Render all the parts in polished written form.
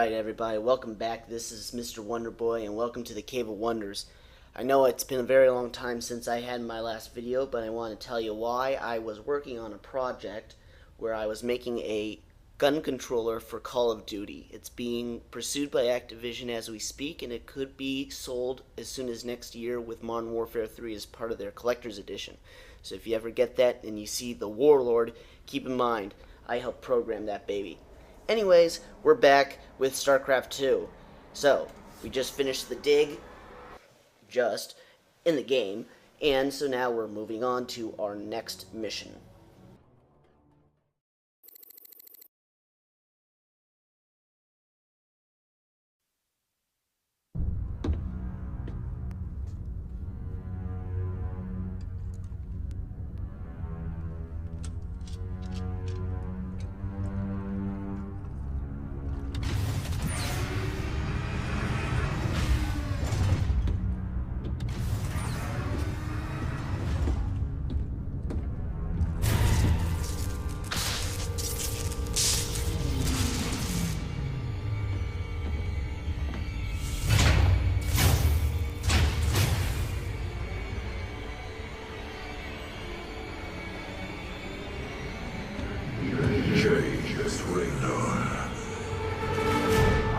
Alright everybody, welcome back. This is Mr. Wonderboy and welcome to the Cave of Wonders. I know it's been a very long time since I had my last video, but I want to tell you why. I was working on a project where I was making a gun controller for Call of Duty. It's being pursued by Activision as we speak, and it could be sold as soon as next year with Modern Warfare 3 as part of their collector's edition. So if you ever get that and you see the Warlord, keep in mind, I helped program that baby. Anyways, we're back with Starcraft 2. So, we just finished the dig, in the game, and so now we're moving on to our next mission.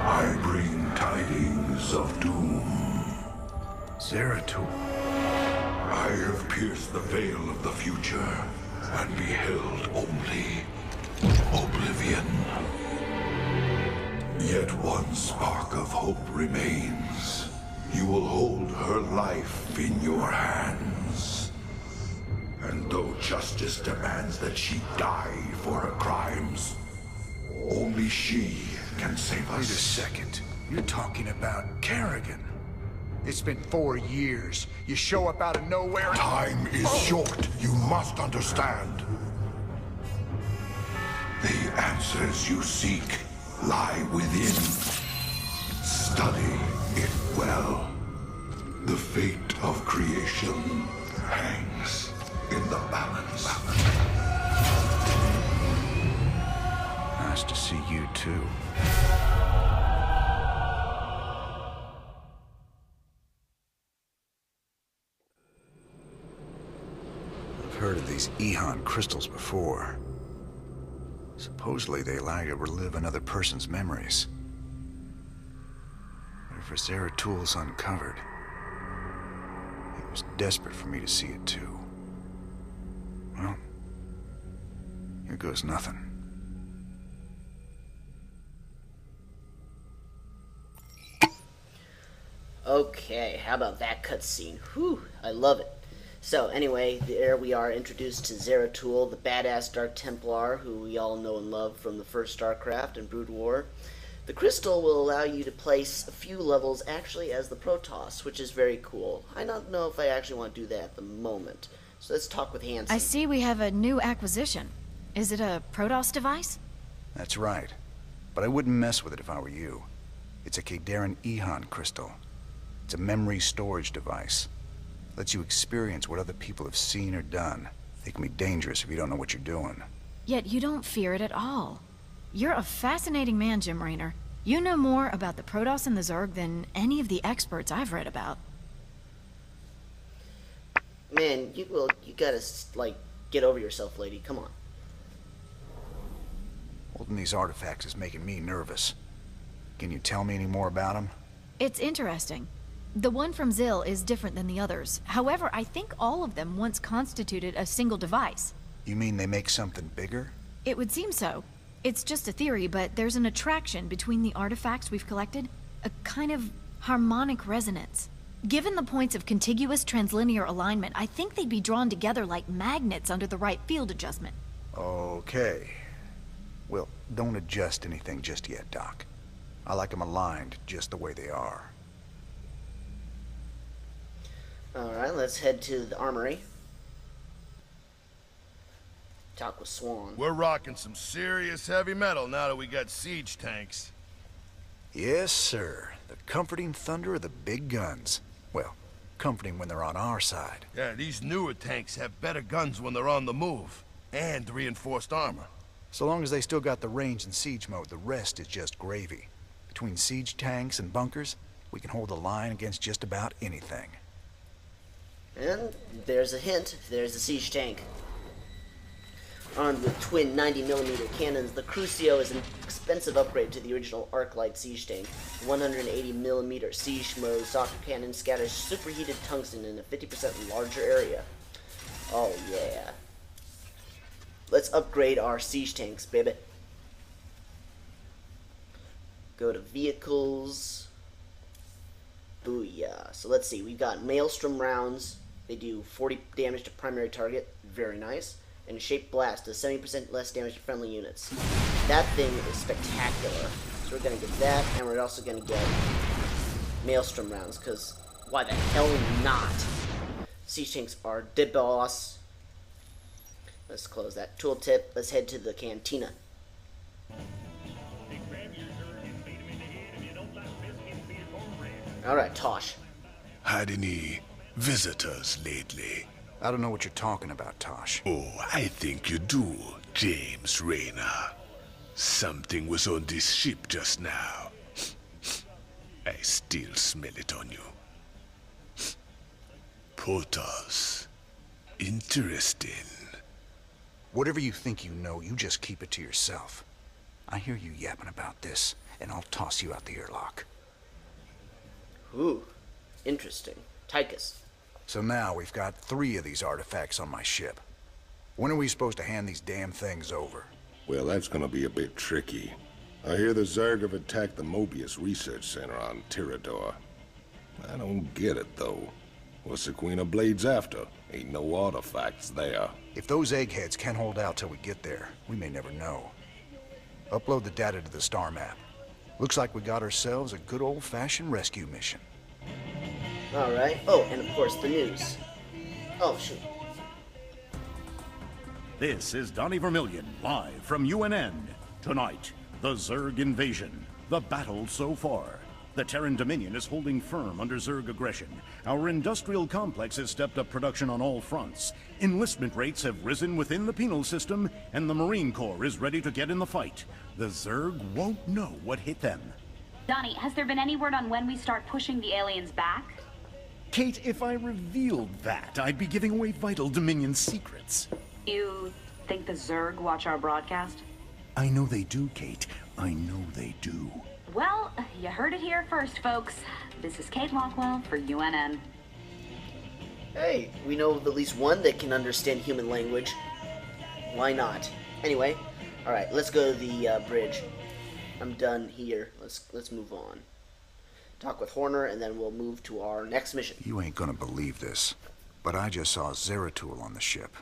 I bring tidings of doom. Zeratul. I have pierced the veil of the future and beheld only oblivion. Yet one spark of hope remains. You will hold her life in your hands. And though justice demands that she die for her crimes, only she can save us. Wait a second. You're talking about Kerrigan. It's been 4 years. You show up out of nowhere. Time is short. You must understand. The answers you seek lie within. Study it well. The fate of creation hangs in the balance. Nice to see you too. I've heard of these Ehon crystals before. Supposedly they allow you to relive another person's memories. But if Zeratul's uncovered, he was desperate for me to see it too. Well, here goes nothing. Okay, how about that cutscene? Whew, I love it. So anyway, there we are introduced to Zeratul, the badass Dark Templar who we all know and love from the first Starcraft and Brood War. The crystal will allow you to place a few levels actually as the Protoss, which is very cool. I don't know if I actually want to do that at the moment. So let's talk with Hansen. I see we have a new acquisition. Is it a Protoss device? That's right. But I wouldn't mess with it if I were you. It's a Kadaran Ehon crystal. It's a memory storage device. Lets you experience what other people have seen or done. It can be dangerous if you don't know what you're doing. Yet you don't fear it at all. You're a fascinating man, Jim Raynor. You know more about the Protoss and the Zerg than any of the experts I've read about. Man, you gotta, like, get over yourself, lady. Come on. Holding these artifacts is making me nervous. Can you tell me any more about them? It's interesting. The one from Zil is different than the others. However, I think all of them once constituted a single device. You mean they make something bigger? It would seem so. It's just a theory, but there's an attraction between the artifacts we've collected. A kind of harmonic resonance. Given the points of contiguous translinear alignment, I think they'd be drawn together like magnets under the right field adjustment. Okay. Well, don't adjust anything just yet, Doc. I like them aligned just the way they are. Alright, let's head to the armory. Talk with Swan. We're rocking some serious heavy metal now that we got siege tanks. Yes, sir. The comforting thunder of the big guns. Well, comforting when they're on our side. Yeah, these newer tanks have better guns when they're on the move. And reinforced armor. So long as they still got the range in siege mode, the rest is just gravy. Between siege tanks and bunkers, we can hold a line against just about anything. And there's a hint. There's the siege tank. Armed with twin 90mm cannons, the Crucio is an expensive upgrade to the original Arc-Light siege tank. 180mm siege mode soccer cannon scatters superheated tungsten in a 50% larger area. Oh yeah. Let's upgrade our siege tanks, baby. Go to vehicles. Booyah. So let's see, we've got Maelstrom rounds. They do 40 damage to primary target. Very nice. And Shape Blast does 70% less damage to friendly units. That thing is spectacular. So we're going to get that, and we're also going to get Maelstrom rounds, because why the hell not? Siege tanks are the boss. Let's close that tooltip. Let's head to the cantina. Alright, Tosh. Had any visitors lately? I don't know what you're talking about, Tosh. Oh, I think you do, James Rayner. Something was on this ship just now. I still smell it on you. Potos. Interesting. Whatever you think you know, you just keep it to yourself. I hear you yapping about this, and I'll toss you out the airlock. Ooh, interesting. Tychus. So now we've got 3 of these artifacts on my ship. When are we supposed to hand these damn things over? Well, that's gonna be a bit tricky. I hear the Zerg have attacked the Mobius Research Center on Tirador. I don't get it, though. What's the Queen of Blades after? Ain't no artifacts there. If those eggheads can't hold out till we get there, we may never know. Upload the data to the star map. Looks like we got ourselves a good old-fashioned rescue mission. Alright. Oh, and of course the news. Oh, shoot. This is Donnie Vermillion, live from UNN. Tonight, the Zerg invasion. The battle so far. The Terran Dominion is holding firm under Zerg aggression. Our industrial complex has stepped up production on all fronts. Enlistment rates have risen within the penal system, and the Marine Corps is ready to get in the fight. The Zerg won't know what hit them. Donnie, has there been any word on when we start pushing the aliens back? Kate, if I revealed that, I'd be giving away vital Dominion secrets. You think the Zerg watch our broadcast? I know they do, Kate. I know they do. Well, you heard it here first, folks. This is Kate Lockwell for UNN. Hey, we know of at least one that can understand human language. Why not? Anyway, alright, let's go to the bridge. I'm done here. Let's move on. Talk with Horner, and then we'll move to our next mission. You ain't gonna believe this, but I just saw Zeratul on the ship.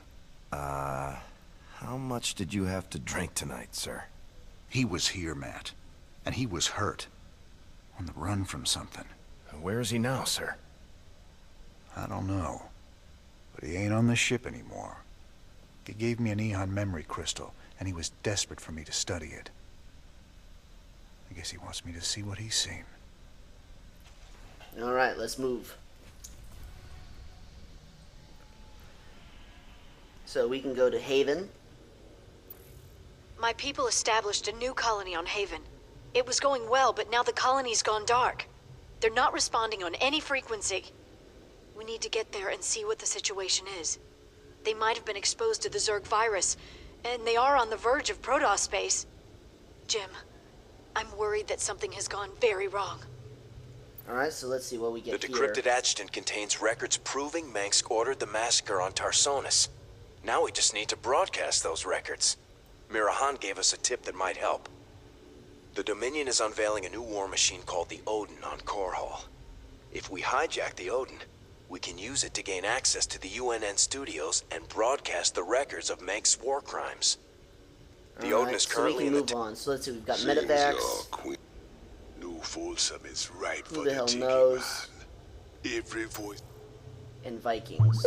How much did you have to drink tonight, sir? He was here, Matt. And he was hurt. On the run from something. Where is he now, sir? I don't know. But he ain't on the ship anymore. He gave me an Eon memory crystal, and he was desperate for me to study it. I guess he wants me to see what he's seen. Alright, let's move. So we can go to Haven. My people established a new colony on Haven. It was going well, but now the colony's gone dark. They're not responding on any frequency. We need to get there and see what the situation is. They might have been exposed to the Zerg virus, and they are on the verge of Protoss space. Jim, I'm worried that something has gone very wrong. Alright, so let's see what we get The here. decrypted adjutant contains records proving Mengsk ordered the massacre on Tarsonis. Now we just need to broadcast those records. Mirahan gave us a tip that might help. The Dominion is unveiling a new war machine called the Odin on Korhal. If we hijack the Odin, we can use it to gain access to the UNN studios and broadcast the records of Mengsk's war crimes. The Odin is currently so we in can move on. So let's see, we've got Seems Medivacs. your queen- New Folsom is right Who for the the hell taking, knows? man. Every voice. And Vikings.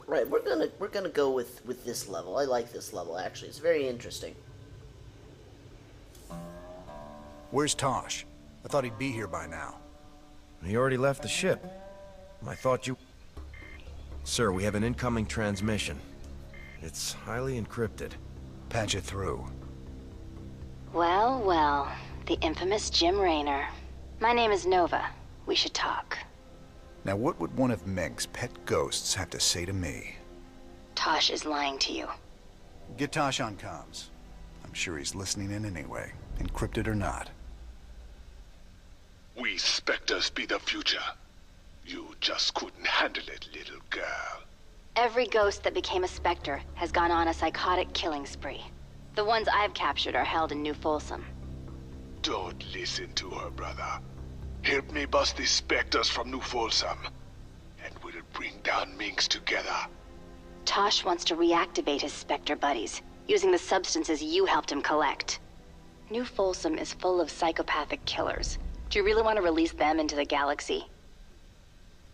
Right, we're gonna go with this level. I like this level actually. It's very interesting. Where's Tosh? I thought he'd be here by now. He already left the ship. I thought you... Sir, we have an incoming transmission. It's highly encrypted. Patch it through. Well, well. the infamous Jim Raynor. My name is Nova. We should talk. Now what would one of Meg's pet ghosts have to say to me? Tosh is lying to you. Get Tosh on comms. I'm sure he's listening in anyway, encrypted or not. We Spectres be the future. You just couldn't handle it, little girl. Every ghost that became a Spectre has gone on a psychotic killing spree. The ones I've captured are held in New Folsom. Don't listen to her, brother. Help me bust the Spectres from New Folsom, and we'll bring down Minx together. Tosh wants to reactivate his Spectre buddies, using the substances you helped him collect. New Folsom is full of psychopathic killers. Do you really want to release them into the galaxy?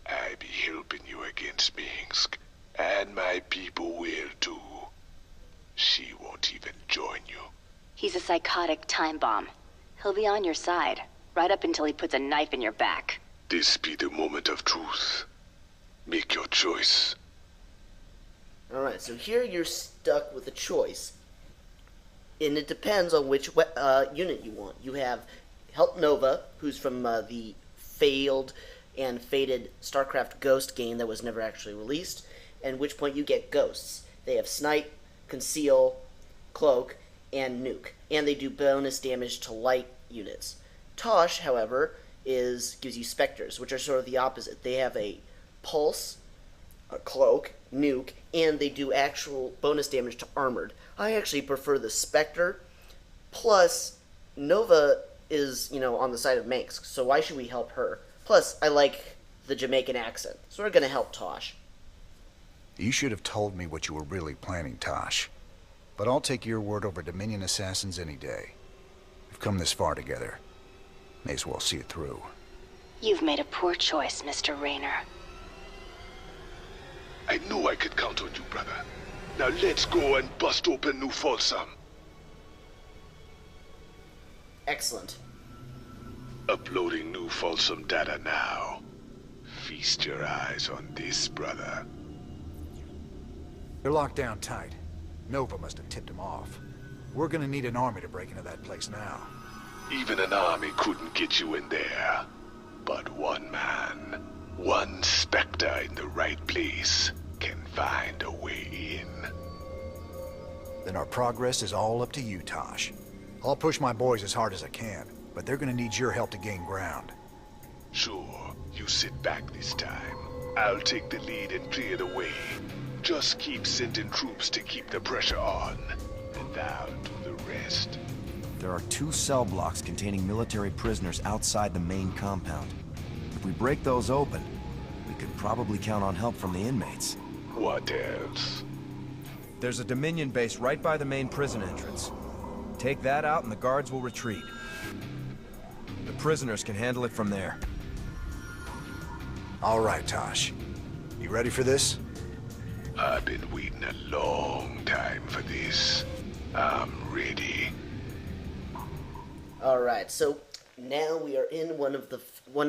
I be helping you against Minsk, and my people will too. She won't even join you. He's a psychotic time bomb. He'll be on your side, right up until he puts a knife in your back. This be the moment of truth. Make your choice. Alright, so here you're stuck with a choice. And it depends on which unit you want. You have Help Nova, who's from the failed and fated Starcraft Ghost game that was never actually released, at which point you get ghosts. They have Snipe, Conceal, Cloak, and Nuke, and they do bonus damage to light units. Tosh, however, gives you Spectres, which are sort of the opposite. They have a Pulse, a Cloak, Nuke, and they do actual bonus damage to Armored. I actually prefer the Spectre, plus Nova is, on the side of Manx, so why should we help her? Plus, I like the Jamaican accent, so we're going to help Tosh. You should have told me what you were really planning, Tosh. But I'll take your word over Dominion assassins any day. We've come this far together. May as well see it through. You've made a poor choice, Mr. Raynor. I knew I could count on you, brother. Now let's go and bust open New Folsom. Excellent. Uploading New Folsom data now. Feast your eyes on this, brother. They're locked down tight. Nova must have tipped him off. We're gonna need an army to break into that place now. Even an army couldn't get you in there. But one man, one Spectre in the right place, can find a way in. Then our progress is all up to you, Tosh. I'll push my boys as hard as I can, but they're gonna need your help to gain ground. Sure, you sit back this time. I'll take the lead and clear the way. Just keep sending troops to keep the pressure on, and I'll do the rest. There are 2 cell blocks containing military prisoners outside the main compound. If we break those open, we could probably count on help from the inmates. What else? There's a Dominion base right by the main prison entrance. Take that out and the guards will retreat. The prisoners can handle it from there. All right, Tosh. You ready for this? I've been waiting a long time for this. I'm ready. Alright, so now we are in one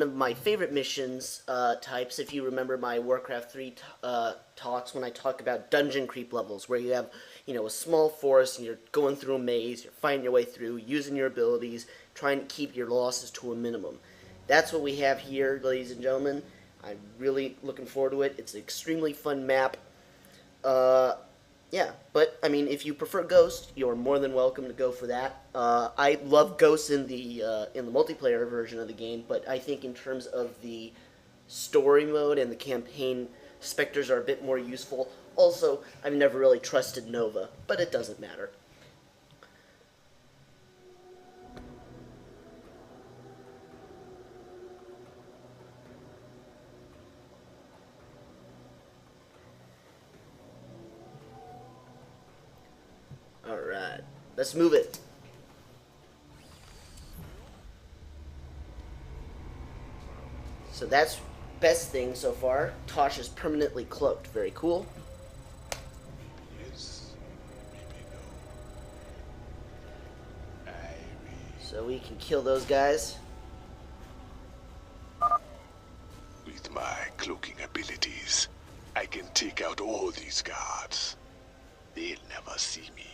of my favorite missions types. If you remember my Warcraft 3 talks when I talk about dungeon creep levels, where you have a small forest and you're going through a maze, you're finding your way through, using your abilities, trying to keep your losses to a minimum. That's what we have here, ladies and gentlemen. I'm really looking forward to it. It's an extremely fun map. Yeah, but, I mean, if you prefer Ghost, you're more than welcome to go for that. I love Ghost in the multiplayer version of the game, but I think in terms of the story mode and the campaign, Spectres are a bit more useful. Also, I've never really trusted Nova, but it doesn't matter. Alright, let's move it. So that's best thing so far. Tosh is permanently cloaked. Very cool. So we can kill those guys. With my cloaking abilities, I can take out all these guards. They'll never see me.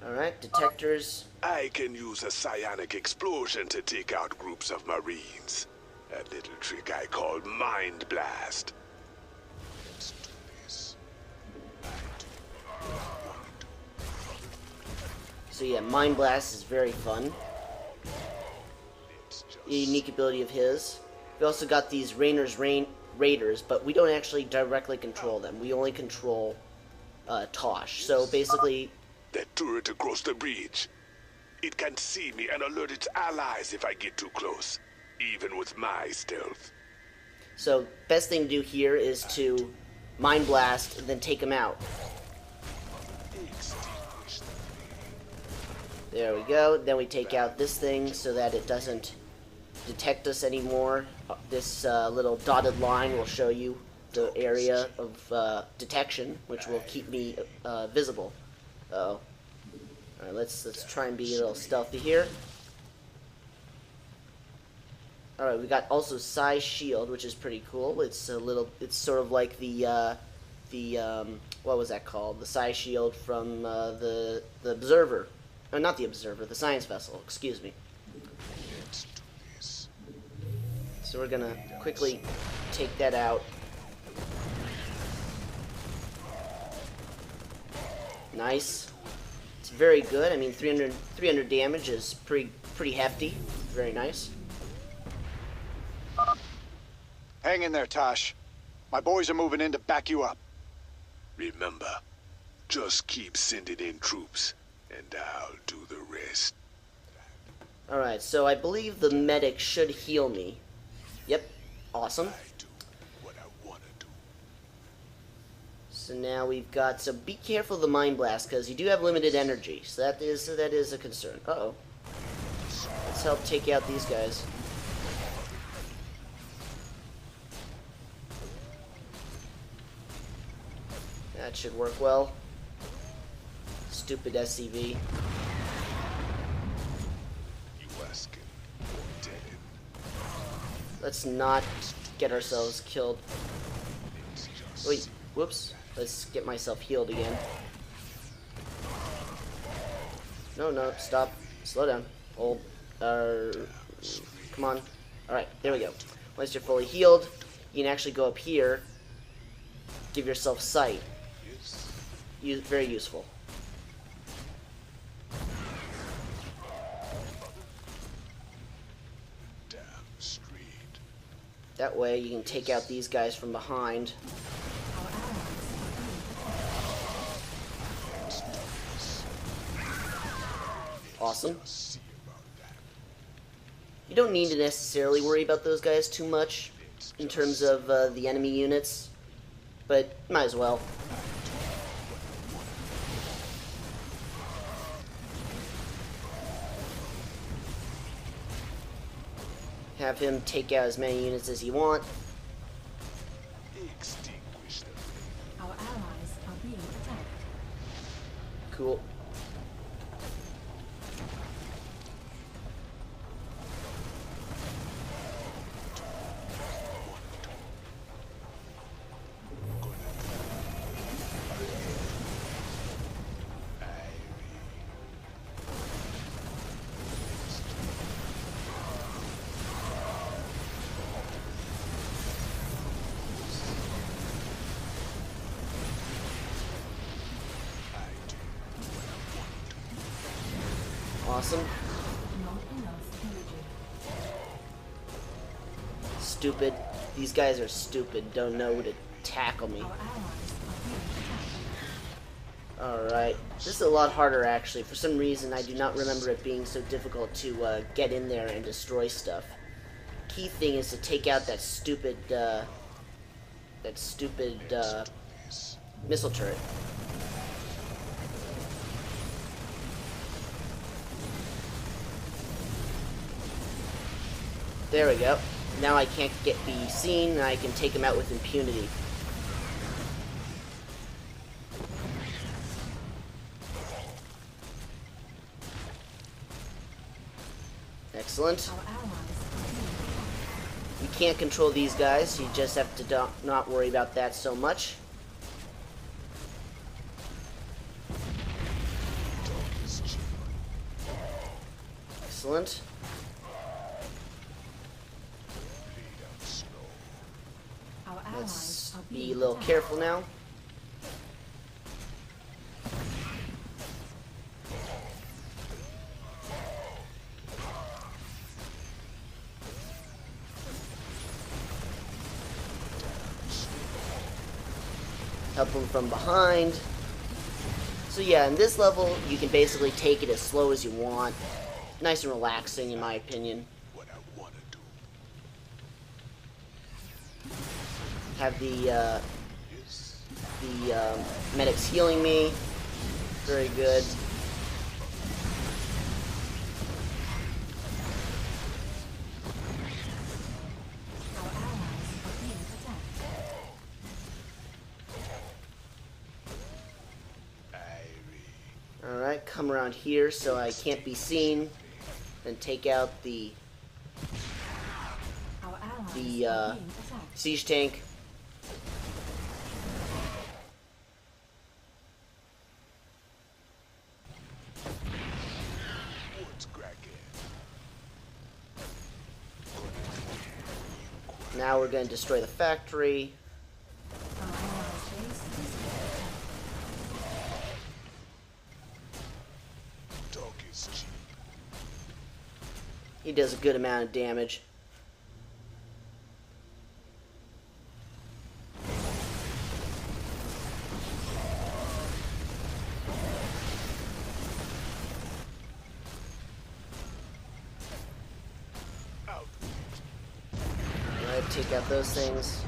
Alright, detectors. I can use a psionic explosion to take out groups of Marines. A little trick I call Mind Blast. Let's do this. So yeah, Mind Blast is very fun. A unique ability of his. We also got these Raiders, but we don't actually directly control them. We only control Tosh. So basically... That turret across the bridge. It can see me and alert its allies if I get too close, even with my stealth. So, best thing to do here is to Mind Blast and then take them out. There we go. Then we take out this thing so that it doesn't detect us anymore. This little dotted line will show you the area of detection, which will keep me visible. Uh-oh. Alright, let's try and be a little stealthy here. Alright, we got also Psi Shield, which is pretty cool. It's sort of like the what was that called? The Psi Shield from the Observer. Oh, not the Observer, the Science Vessel, excuse me. So we're gonna quickly take that out. Nice. It's very good. I mean, 300 damage is pretty hefty. Very nice. Hang in there, Tosh. My boys are moving in to back you up. Remember, just keep sending in troops, and I'll do the rest. Alright, so I believe the medic should heal me. Yep. Awesome. So now we've got, so be careful of the Mind Blast, because you do have limited energy, so that is a concern. Uh-oh. Let's help take out these guys. That should work well. Stupid SCV. Let's not get ourselves killed. Wait, whoops. Let's get myself healed again. No, stop. Slow down. Hold. Come on. Alright, there we go. Once you're fully healed, you can actually go up here. Give yourself sight. Very useful. That way you can take out these guys from behind. Awesome. You don't need to necessarily worry about those guys too much in terms of the enemy units, but might as well. Have him take out as many units as you want. Our allies are being attacked. Cool. Awesome. Stupid. These guys are stupid. Don't know to tackle me. Alright. This is a lot harder, actually. For some reason, I do not remember it being so difficult to get in there and destroy stuff. Key thing is to take out that stupid missile turret. There we go. Now I can't be seen, and I can take him out with impunity. Excellent. You can't control these guys, you just have to not worry about that so much. Excellent. Our Let's allies are be being a little attacked. careful now. Help them from behind. So yeah, in this level, you can basically take it as slow as you want. Nice and relaxing, in my opinion. Have the medics healing me. Very good. Our allies are being attacked. Alright, come around here so I can't be seen. Then take out the Our allies are being attacked. siege tank. Now we're going to destroy the factory. Our allies' base is He does a good amount of damage. Alright, take out those things.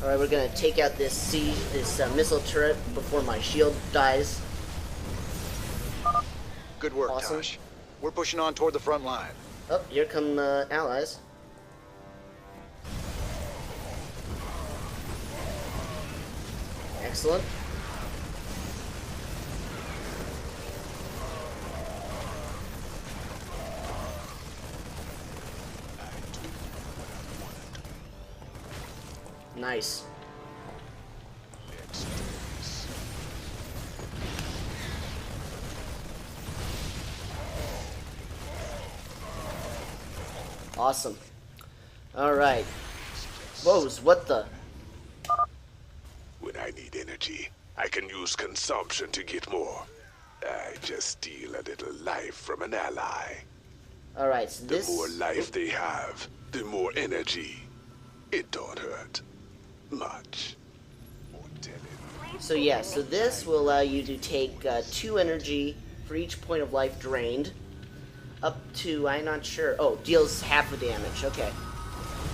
Alright, we're gonna take out this missile turret before my shield dies. Good work, Awesome. Tosh. We're pushing on toward the front line. Oh, here come the allies. Excellent. Nice. Awesome. Alright. Whoa, what the? When I need energy, I can use consumption to get more. I just steal a little life from an ally. Alright, so this... The more life they have, the more energy. It don't hurt much. So yeah, so this will allow you to take 2 energy for each point of life drained. Up to, I'm not sure. Oh, deals half the damage. Okay.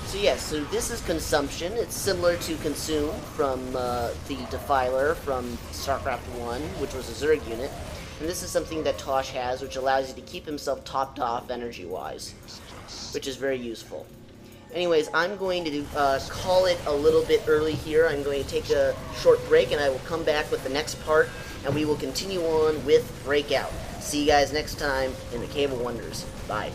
So yeah, so this is consumption. It's similar to consume from the Defiler from Starcraft 1, which was a Zerg unit. And this is something that Tosh has, which allows you to keep himself topped off energy-wise, which is very useful. Anyways, I'm going to call it a little bit early here. I'm going to take a short break, and I will come back with the next part, and we will continue on with Breakout. See you guys next time in the Cave of Wonders. Bye.